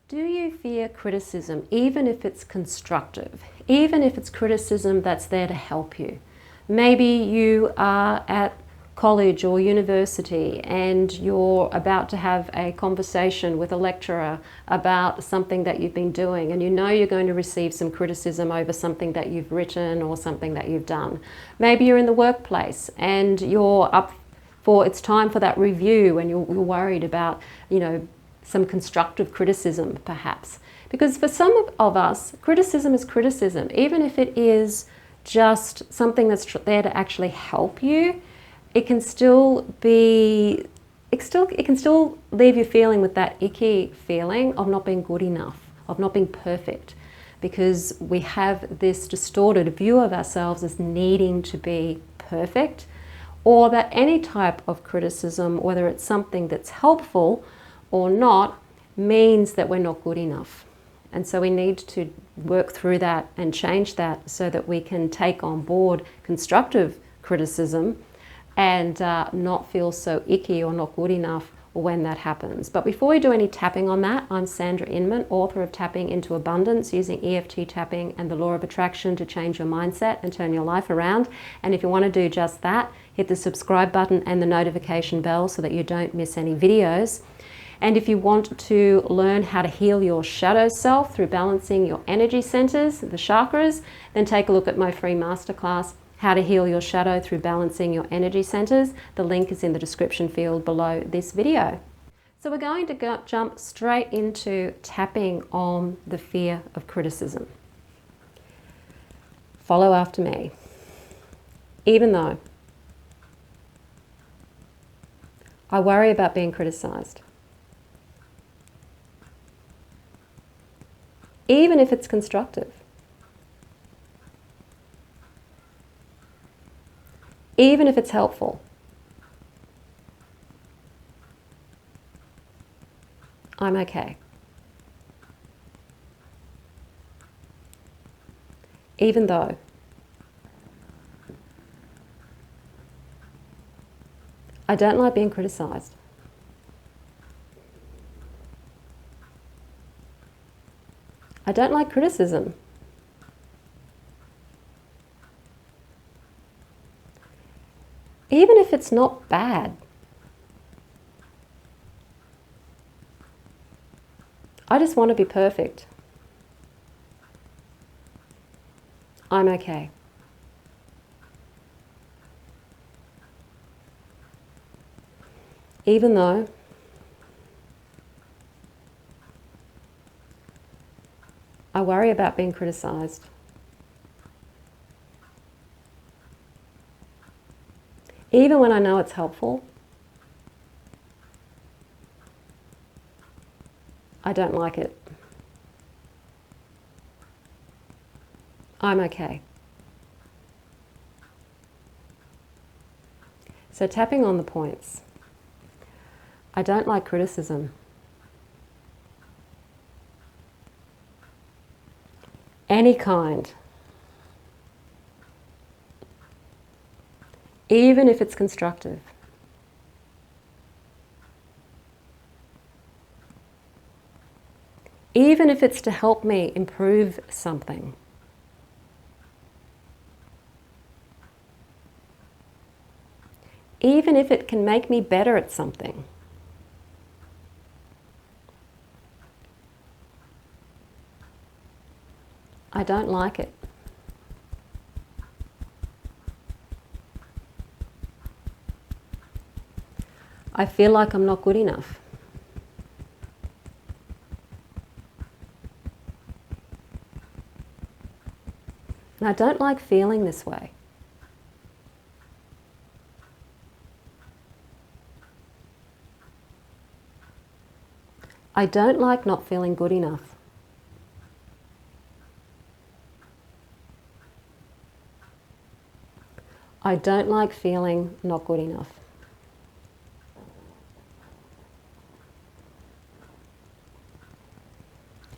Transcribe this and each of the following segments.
Do you fear criticism, even if it's constructive, even if it's criticism that's there to help you? Maybe you are at college or university and you're about to have a conversation with a lecturer about something that you've been doing, and you know you're going to receive some criticism over something that you've written or something that you've done. Maybe you're in the workplace and you're up for, it's time for that review, and you're worried about, some constructive criticism perhaps. Because for some of us, criticism is criticism, even if it is just something that's there to actually help you. It can still be, it can still leave you feeling with that icky feeling of not being good enough, of not being perfect, because we have this distorted view of ourselves as needing to be perfect, or that any type of criticism, whether it's something that's helpful or not, means that we're not good enough. And so we need to work through that and change that so that we can take on board constructive criticism and not feel so icky or not good enough when that happens. But before we do any tapping on that, I'm Sandra Inman, author of Tapping into Abundance, using EFT tapping and the law of attraction to change your mindset and turn your life around. And if you want to do just that, hit the subscribe button and the notification bell so that you don't miss any videos. And if you want to learn how to heal your shadow self through balancing your energy centers, the chakras, then take a look at my free masterclass, How to Heal Your Shadow Through Balancing Your Energy Centers. The link is in the description field below this video. So we're going to jump straight into tapping on the fear of criticism. Follow after me. Even though I worry about being criticized, even if it's constructive, even if it's helpful, I'm okay. Even though I don't like being criticized, I don't like criticism, even if it's not bad. I just want to be perfect. I'm okay. Even though I worry about being criticized, even when I know it's helpful, I don't like it. I'm okay. So tapping on the points. I don't like criticism. Any kind. Even if it's constructive. Even if it's to help me improve something. Even if it can make me better at something. I don't like it. I feel like I'm not good enough. And I don't like feeling this way. I don't like not feeling good enough. I don't like feeling not good enough.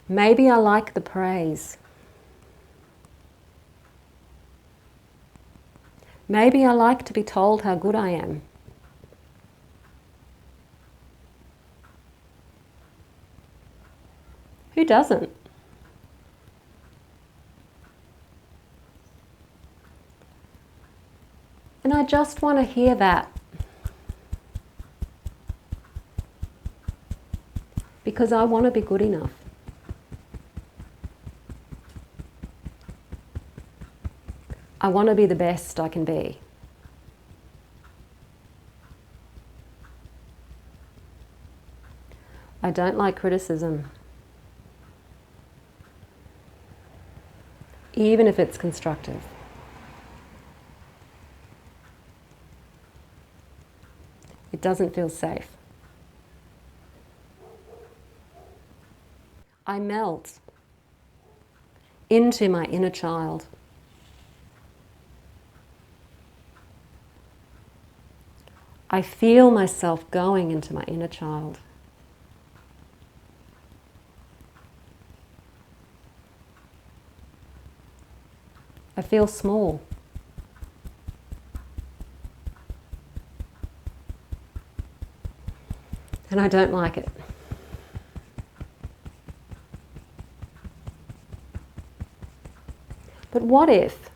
Maybe I like the praise. Maybe I like to be told how good I am. Who doesn't? And I just want to hear that. Because I want to be good enough. I want to be the best I can be. I don't like criticism. Even if it's constructive. It doesn't feel safe. I melt into my inner child. I feel myself going into my inner child. I feel small. And I don't like it. But what if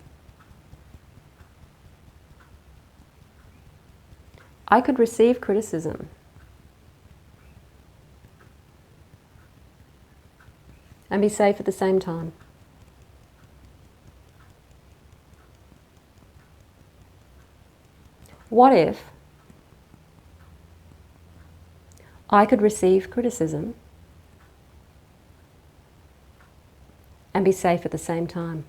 I could receive criticism and be safe at the same time? What if I could receive criticism and be safe at the same time?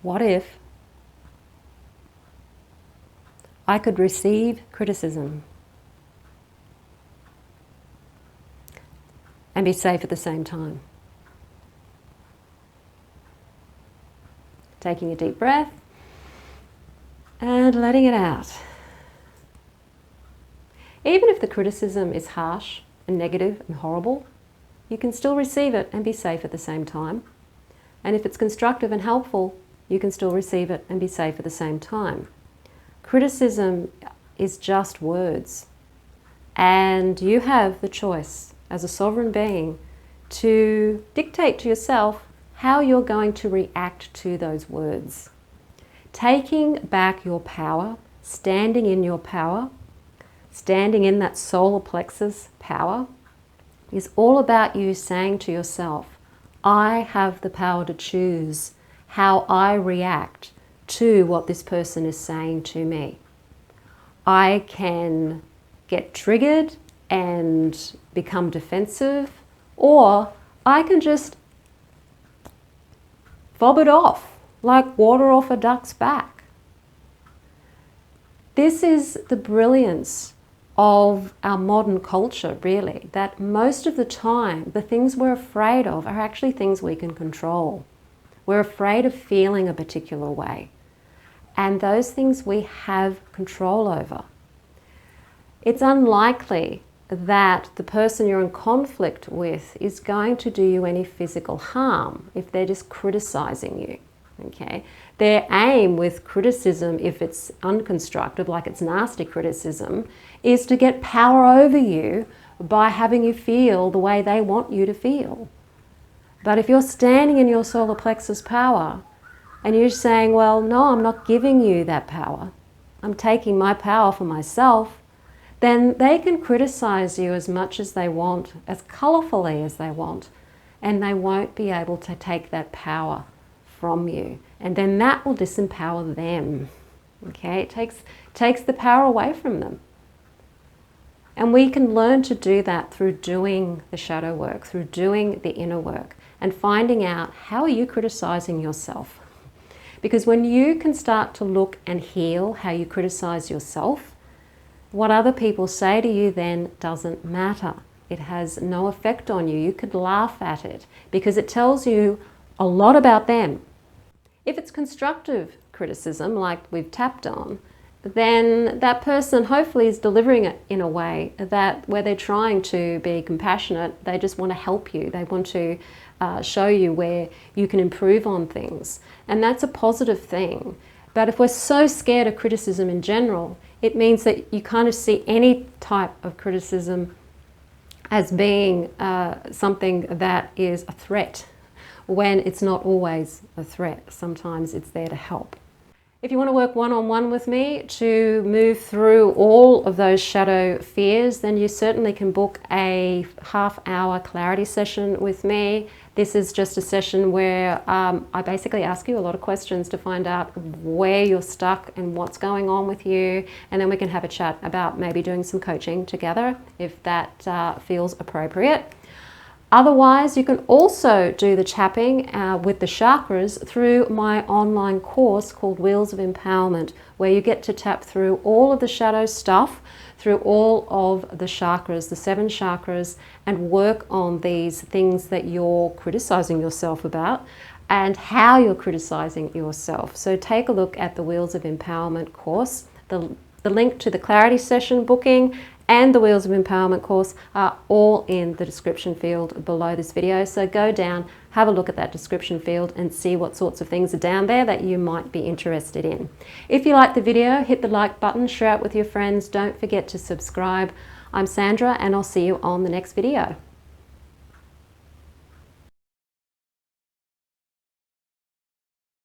What if I could receive criticism and be safe at the same time? Taking a deep breath and letting it out. Even if the criticism is harsh and negative and horrible, you can still receive it and be safe at the same time. And if it's constructive and helpful, you can still receive it and be safe at the same time. Criticism is just words. And you have the choice as a sovereign being to dictate to yourself how you're going to react to those words. Taking back your power, standing in your power, standing in that solar plexus power, is all about you saying to yourself, I have the power to choose how I react to what this person is saying to me. I can get triggered and become defensive, or I can just fob it off like water off a duck's back. This is the brilliance of our modern culture, really, that most of the time the things we're afraid of are actually things we can control. We're afraid of feeling a particular way, and those things we have control over. It's unlikely that the person you're in conflict with is going to do you any physical harm if they're just criticizing you. Okay? Their aim with criticism, if it's unconstructive, like it's nasty criticism, is to get power over you by having you feel the way they want you to feel. But if you're standing in your solar plexus power and you're saying, well, no, I'm not giving you that power, I'm taking my power for myself, then they can criticize you as much as they want, as colorfully as they want, and they won't be able to take that power from you. And then that will disempower them. Okay? It takes the power away from them. And we can learn to do that through doing the shadow work, through doing the inner work, and finding out, how are you criticizing yourself? Because when you can start to look and heal how you criticize yourself, what other people say to you then doesn't matter. It has no effect on you. You could laugh at it because it tells you a lot about them. If it's constructive criticism, like we've tapped on, then that person hopefully is delivering it in a way that where they're trying to be compassionate, they just want to help you. They want to show you where you can improve on things. And that's a positive thing. But if we're so scared of criticism in general, it means that you kind of see any type of criticism as being something that is a threat, when it's not always a threat. Sometimes it's there to help. If you want to work one-on-one with me to move through all of those shadow fears, then you certainly can book a half-hour clarity session with me. This is just a session where I basically ask you a lot of questions to find out where you're stuck and what's going on with you, and then we can have a chat about maybe doing some coaching together if that feels appropriate. Otherwise, you can also do the tapping with the chakras through my online course called Wheels of Empowerment, where you get to tap through all of the shadow stuff, through all of the chakras, the 7 chakras, and work on these things that you're criticizing yourself about and how you're criticizing yourself. So take a look at the Wheels of Empowerment course. The link to the clarity session booking and the Wheels of Empowerment course are all in the description field below this video. So go down, have a look at that description field and see what sorts of things are down there that you might be interested in. If you like the video, hit the like button, share it with your friends. Don't forget to subscribe. I'm Sandra, and I'll see you on the next video.